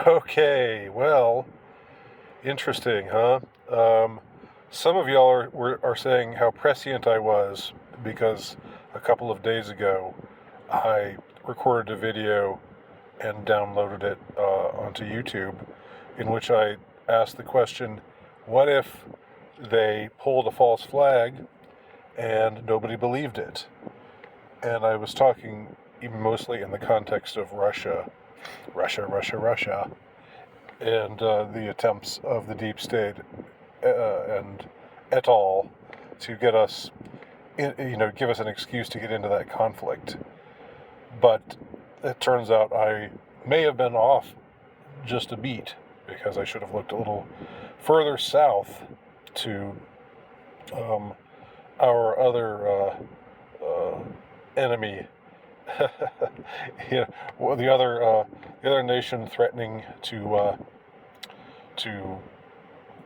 Okay, well, interesting, huh? Um, some of y'all are saying how prescient I was because a couple of days ago I recorded a video and downloaded it onto YouTube in which I asked the question, what if they pulled a false flag and nobody believed it? And I was talking even mostly in the context of Russia, and the attempts of the deep state and et al. To get us, give us an excuse to get into that conflict. But it turns out I may have been off just a beat because I should have looked a little further south to um, our other enemy. Well, the other nation threatening to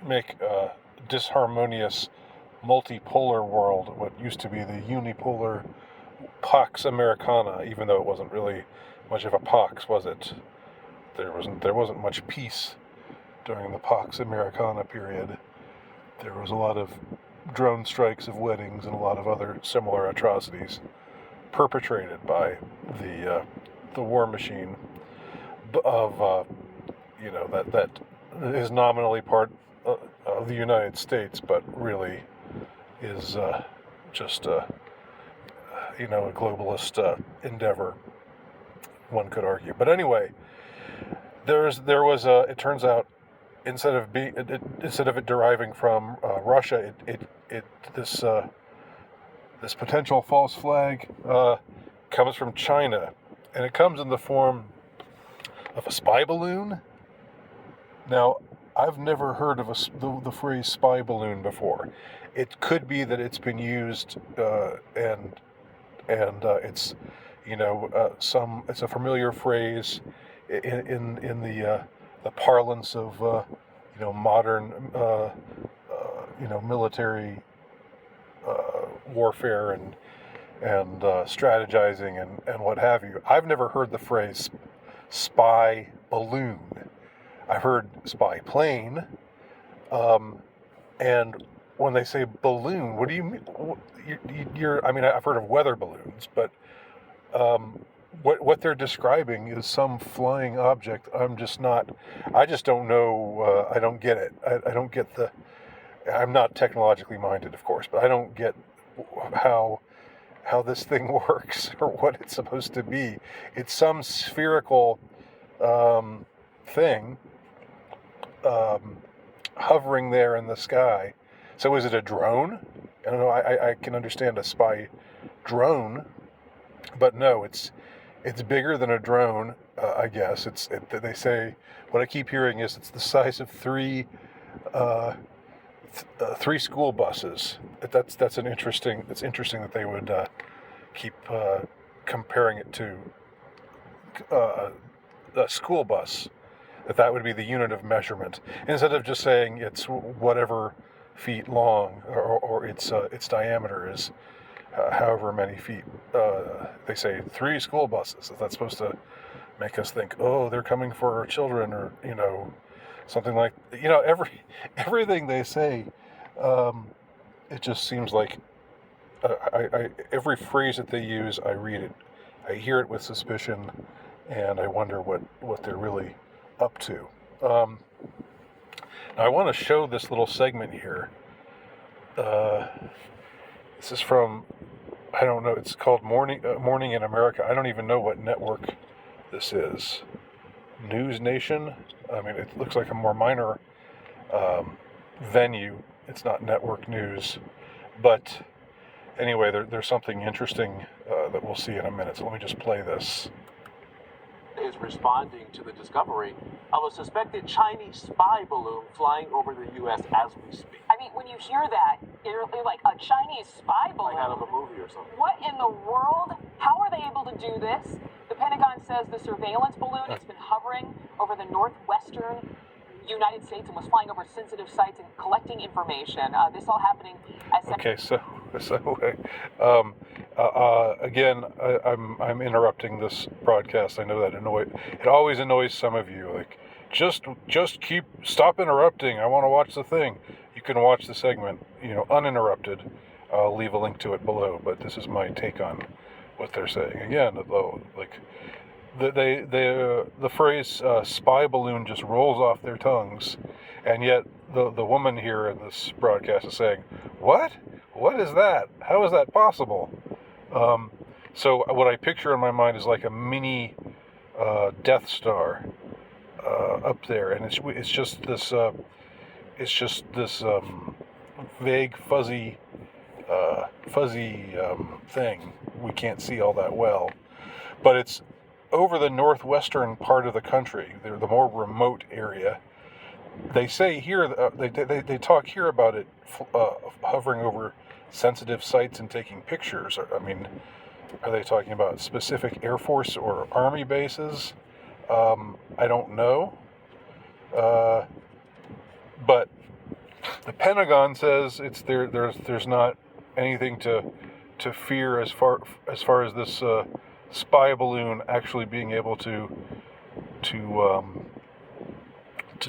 make a disharmonious multipolar world, what used to be the unipolar Pax Americana, even though it wasn't really much of a Pax, was it? There wasn't much peace during the Pax Americana period. There was a lot of drone strikes of weddings and a lot of other similar atrocities perpetrated by the war machine of that is nominally part of the United States, but really is just a globalist endeavor, one could argue. But anyway, it turns out instead of it deriving from Russia, this potential false flag comes from China, and it comes in the form of a spy balloon. Now, I've never heard of the phrase spy balloon before. It could be that it's been used and it's it's a familiar phrase in the parlance of modern military warfare and strategizing and what have you. I've never heard the phrase spy balloon. I've heard spy plane, and when they say balloon, what do you mean? I've heard of weather balloons, but what they're describing is some flying object. I just don't know. I don't get it. I don't get I'm not technologically minded, of course, but I don't get how this thing works or what it's supposed to be. It's some spherical thing hovering there in the sky. So is it a drone? I don't know. I can understand a spy drone, but no, it's bigger than a drone. I guess they say, what I keep hearing is it's the size of three school buses. That's interesting that they would keep comparing it to a school bus. That would be the unit of measurement, instead of just saying it's whatever feet long or its diameter is however many feet. They say 3 school buses. That's supposed to make us think, oh, they're coming for our children, or something like everything they say. It just seems like every phrase that they use, I read it, I hear it with suspicion, and I wonder what they're really up to. Now I want to show this little segment here. This is from, I don't know, it's called Morning in America. I don't even know what network this is. News Nation? I mean, it looks like a more minor venue. It's not network news. But anyway, there's something interesting that we'll see in a minute. So let me just play this. Is responding to the discovery of a suspected Chinese spy balloon flying over the U.S. as we speak. I mean, when you hear that, you're like, a Chinese spy balloon? Like out of a movie or something. What in the world? How are they able to do this? The Pentagon says the surveillance balloon has been hovering over the northwestern United States and was flying over sensitive sites and collecting information. This all happening as... Okay, again, I'm interrupting this broadcast. I know that it always annoys some of you. Like, just stop interrupting. I want to watch the thing. You can watch the segment, uninterrupted. I'll leave a link to it below. But this is my take on what they're saying. Again, though, like the phrase "spy balloon" just rolls off their tongues, and yet the woman here in this broadcast is saying, "What? What is that? How is that possible?" So what I picture in my mind is like a mini Death Star up there, and it's just this vague, fuzzy thing. We can't see all that well, but it's over the northwestern part of the country, the more remote area. They say here, they talk here about it hovering over sensitive sites and taking pictures. I mean, are they talking about specific Air Force or Army bases? I don't know. But the Pentagon says it's there. There's not anything to fear as far as this spy balloon actually being able to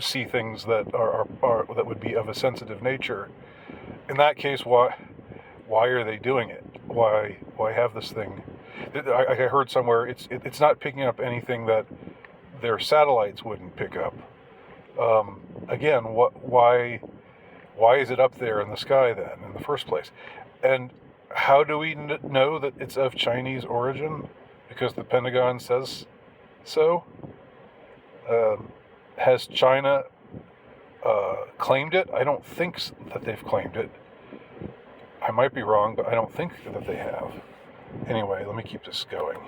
see things that are that would be of a sensitive nature. In that case, why are they doing it? Why have this thing? I heard somewhere it's not picking up anything that their satellites wouldn't pick up. Again, why is it up there in the sky then in the first place? And how do we know that it's of Chinese origin? Because the Pentagon says so. Has China claimed it? I don't think that they've claimed it. I might be wrong, but I don't think that they have. Anyway, let me keep this going.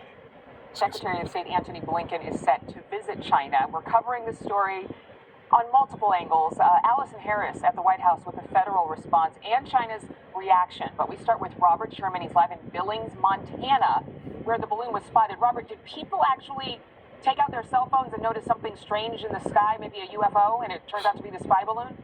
Secretary of State Antony Blinken is set to visit China. We're covering this story on multiple angles. Allison Harris at the White House with a federal response and China's reaction. But we start with Robert Sherman. He's live in Billings, Montana, where the balloon was spotted. Robert, did people actually take out their cell phones and notice something strange in the sky, maybe a UFO, and it turns out to be the spy balloon?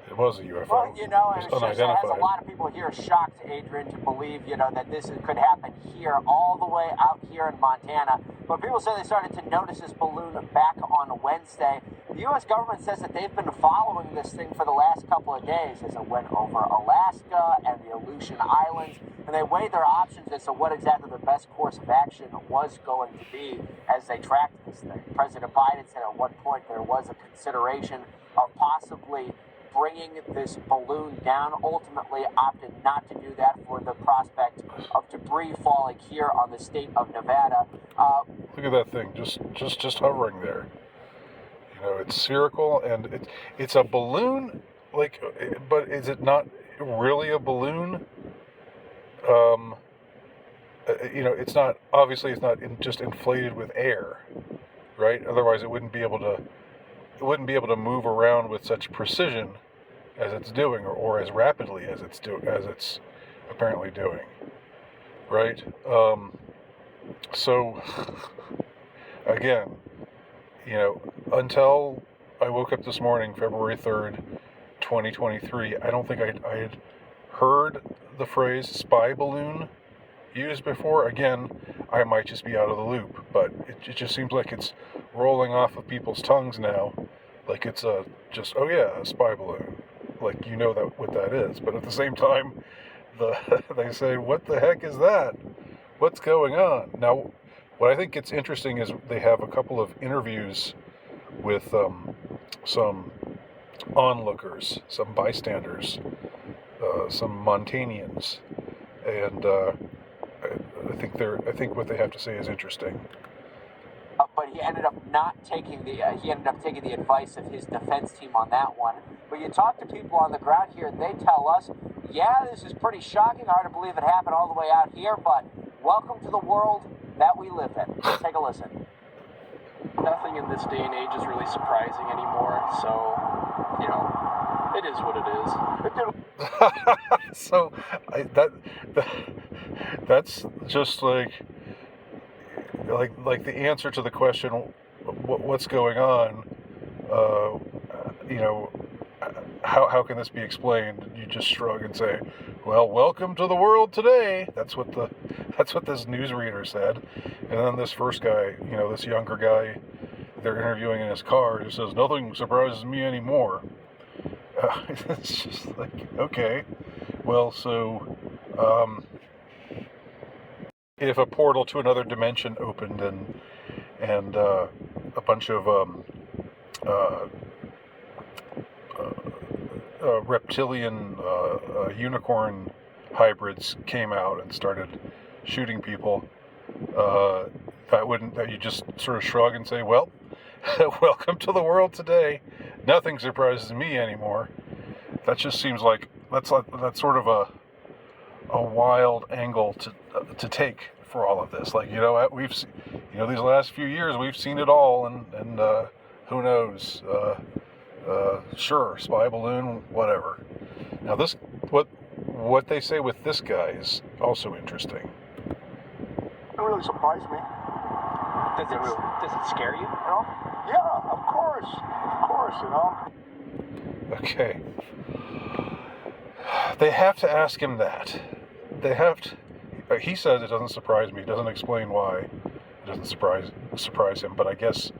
It was a UFO. Well, It it was has a lot of people here shocked, Adrian, to believe, that this could happen here, all the way out here in Montana. But people say they started to notice this balloon back on Wednesday. The U.S. government says that they've been following this thing for the last couple of days as it went over Alaska and the Aleutian Islands, and they weighed their options as to what exactly the best course of action was going to be as they tracked this thing. President Biden said at one point there was a consideration of possibly bringing this balloon down, ultimately opted not to do that for the prospect of debris falling here on the state of Nevada. Look at that thing, just hovering there. It's spherical and it's a balloon, but is it not really a balloon? It's not, obviously it's not just inflated with air, right? Otherwise it wouldn't be able to move around with such precision as it's doing, or as rapidly as it's apparently doing, right? So again, until I woke up this morning, February 3rd, 2023, I don't think I had heard the phrase spy balloon used before. Again, I might just be out of the loop, but it just seems like it's rolling off of people's tongues now, like it's a spy balloon, like what that is. But at the same time, they say, what the heck is that? What's going on? Now, what I think gets interesting is they have a couple of interviews with some onlookers, some bystanders, some Montanians, and I think what they have to say is interesting. But he ended up taking the advice of his defense team on that one. But you talk to people on the ground here, and they tell us, yeah, this is pretty shocking, hard to believe it happened all the way out here, but welcome to the world that we live in. Let's take a listen. Nothing in this day and age is really surprising anymore, so, it is what it is. So, that's just like the answer to the question, what's going on? How can this be explained? You just shrug and say, well, welcome to the world today. That's what this newsreader said. And then this first guy, this younger guy they're interviewing in his car. He says, "Nothing surprises me anymore." It's just like, okay, well, so if a portal to another dimension opened and a bunch of reptilian unicorn hybrids came out and started shooting people, that you just sort of shrug and say, well, welcome to the world today. Nothing surprises me anymore. That just seems like that's sort of a wild angle to take for all of this. Like, these last few years we've seen it all, and who knows? Sure, spy balloon, whatever. Now what they say with this guy is also interesting. It really surprised me. Does it scare you? You know? Yeah, of course, you know. Okay. They have to ask him that. He says it doesn't surprise me. He doesn't explain why it doesn't surprise him, but I guess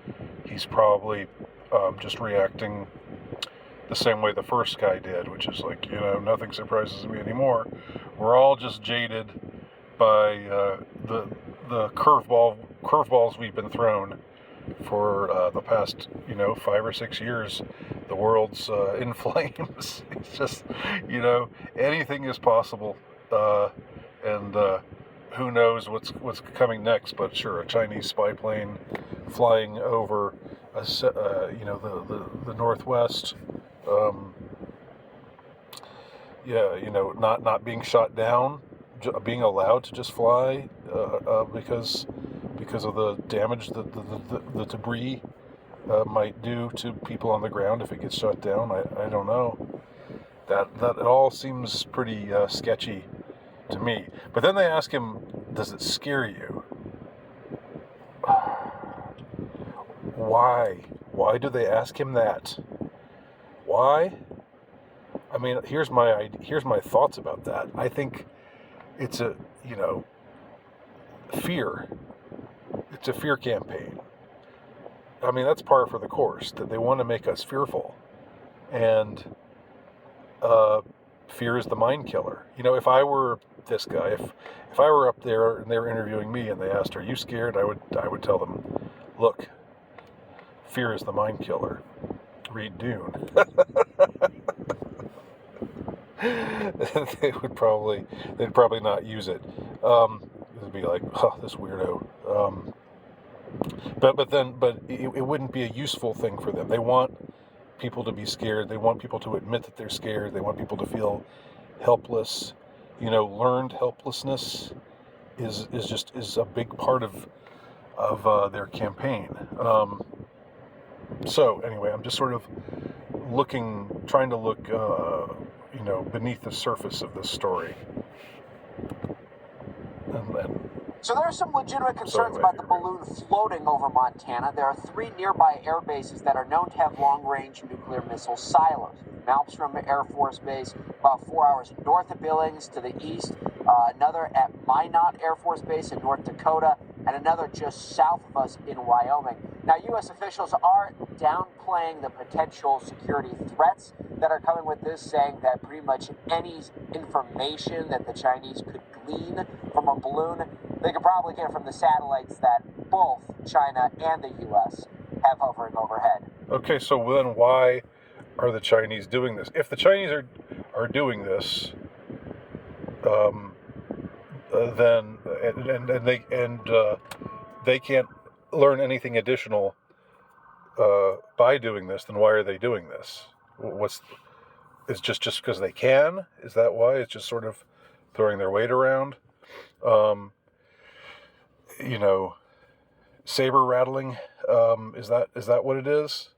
he's probably just reacting the same way the first guy did, which is like, nothing surprises me anymore. We're all just jaded by the curveballs we've been thrown for the past 5 or 6 years. The world's in flames. It's just anything is possible, and who knows what's coming next. But sure, a Chinese spy plane flying over the Northwest. Not being shot down, being allowed to just fly because of the damage that the debris might do to people on the ground if it gets shot down. I don't know. That it all seems pretty sketchy to me. But then they ask him, does it scare you? Why? Why do they ask him that? Why? I mean, here's my thoughts about that. I think it's a fear. It's a fear campaign. I mean, that's par for the course, that they want to make us fearful. And fear is the mind killer. If I were this guy, if I were up there and they were interviewing me and they asked, "Are you scared?" I would tell them, "Look, fear is the mind killer. Read Dune." They'd probably not use it. It'd be like, "Oh, this weirdo." But it wouldn't be a useful thing for them. They want people to be scared. They want people to admit that they're scared. They want people to feel helpless. Learned helplessness is a big part of their campaign. So anyway, I'm just sort of trying to look, beneath the surface of this story. So there are some legitimate concerns about the balloon floating over Montana. There are 3 nearby air bases that are known to have long-range nuclear missile silos. Malmstrom Air Force Base, about 4 hours north of Billings to the east, another at Minot Air Force Base in North Dakota, and another just south of us in Wyoming. Now, U.S. officials are downplaying the potential security threats that are coming with this, saying that pretty much any information that the Chinese could glean from a balloon, they could probably get from the satellites that both China and the U.S. have hovering overhead. Okay, so then why are the Chinese doing this? If the Chinese are doing this, then they can't learn anything additional by doing this, then why are they doing this? It's just because they can? Is that why? It's just sort of throwing their weight around? Saber rattling? Is that what it is?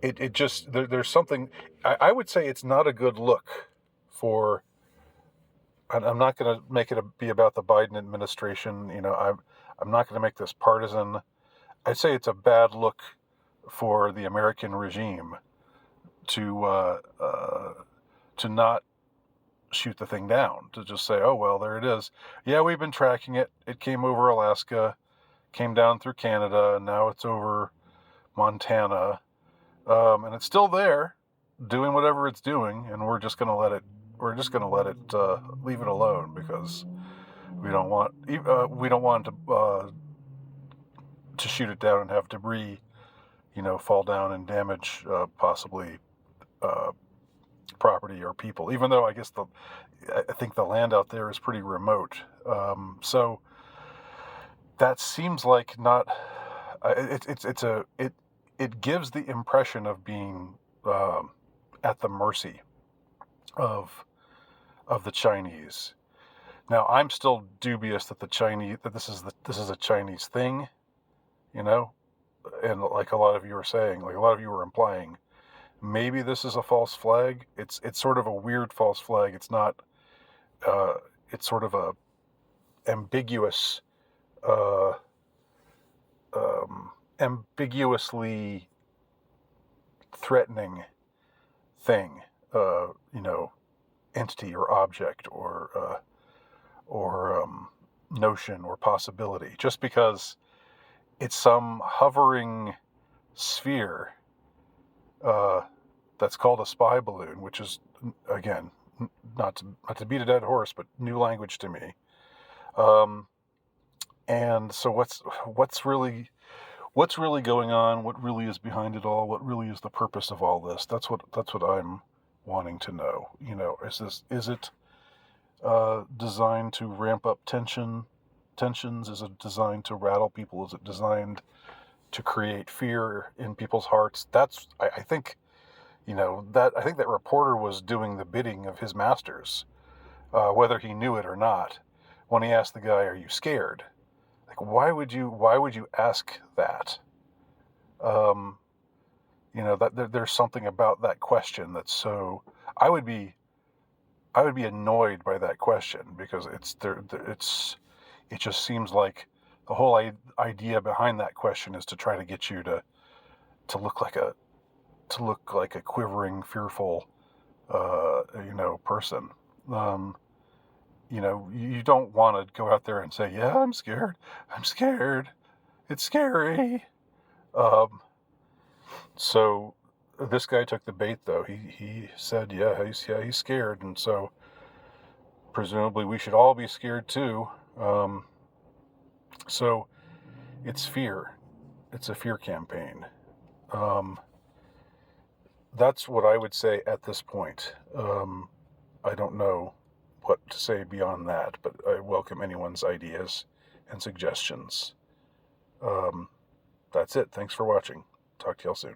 It just, there's something, I would say it's not a good look for, I'm not going to make it be about the Biden administration. I'm not going to make this partisan. I'd say it's a bad look for the American regime to not shoot the thing down, to just say, oh, well, there it is. Yeah, we've been tracking it. It came over Alaska. came down through Canada, and now it's over Montana, and it's still there, doing whatever it's doing, and we're just gonna let it. We're just gonna let it leave it alone because we don't want to shoot it down and have debris, fall down and damage possibly property or people. Even though I think the land out there is pretty remote, so that seems like not. It gives the impression of being at the mercy of the Chinese. Now, I'm still dubious that this is a Chinese thing, and like a lot of you are saying, like a lot of you are implying, maybe this is a false flag. It's sort of a weird false flag. It's not. It's sort of a ambiguous, ambiguously threatening thing. Entity or object or notion or possibility. Just because it's some hovering sphere that's called a spy balloon, which is, again, not to beat a dead horse, but new language to me. And so what's really going on? What really is behind it all? What really is the purpose of all this? That's what I'm wanting to know. Is it designed to ramp up tensions? Is it designed to rattle people? Is it designed to create fear in people's hearts? I think that reporter was doing the bidding of his masters, whether he knew it or not. When he asked the guy, "Are you scared?" Like, why would you ask that? That there's something about that question that's so. I would be annoyed by that question because it just seems like the whole idea behind that question is to try to get you to look like a quivering, fearful, person. You don't want to go out there and say, "Yeah, I'm scared. It's scary." So this guy took the bait, though. He said, "Yeah, he's scared," and so presumably we should all be scared too. So it's fear. It's a fear campaign. That's what I would say at this point. I don't know what to say beyond that, but I welcome anyone's ideas and suggestions. That's it. Thanks for watching. Talk to y'all soon.